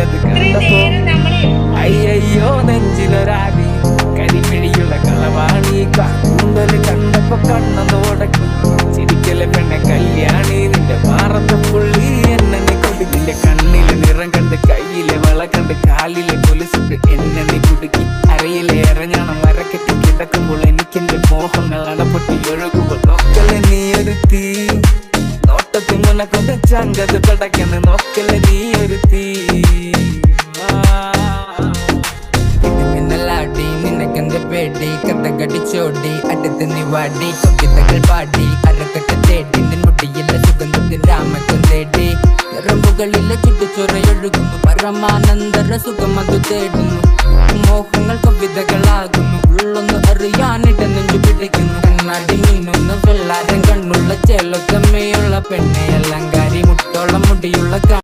അത് കണ്ടപ്പോ അയ്യോ നെഞ്ചിലൊരാടി കരിമിഴിയുള്ള കളവാണി കൂന്തല് കണ്ടപ്പോ കണ്ണതോടക്കും ചിരിക്കലെ പെണ്ണെ കല്യാണി നിന്റെ മാറത്തെ പുള്ളി എന്നെ കൊടുക്കില്ല കണ്ണിലെ നിറം കണ്ട് കയ്യിലെ വള കണ്ട് കാലിലെ കൊലുസിട്ട് എന്നെ നീ കുടുക്കി അരയിലെ ഇറങ്ങണം മരക്കെട്ടി കിടക്കുമ്പോൾ എനിക്കെന്റെ മോഹങ്ങൾ അടപൊട്ടി ഒഴുകുമ്പോൾ നോക്കലെ നീ ഒരു തീ നോട്ടത്തിൽ മുനക്കൊണ്ട് ചങ്കത് പടയ്ക്കുന്ന നോക്കലെ നീ ഒരു തീ ലാടി നിനക്കെന്ത് പേടി കഥകടിച്ചോടി അടുത്ത് നീ വാടി കവിതകൾ പാടി അരക്കെട്ട് തേടി നിൻമുടിയിലെ സുഗന്ധത്തിൽ രാമക്കം തേടി ഞരമ്പുകളിലെ ചുട്ടുചൊറയൊഴുകുന്നു പരമാനന്ദര സുഖം അത് തേടുന്നു മോഹങ്ങൾ കവിതകളാകുന്നു ഉള്ളൊന്ന് അറിയാനിട നെഞ്ചു പിടിക്കുന്നു കണ്ണാടി മീനൊന്ന് വെള്ളാരം കണ്ണുള്ള ചേലൊത്തമ്മയുള്ള പെണ്ണെ അലങ്കാരി മുട്ടോളം മുടിയുള്ള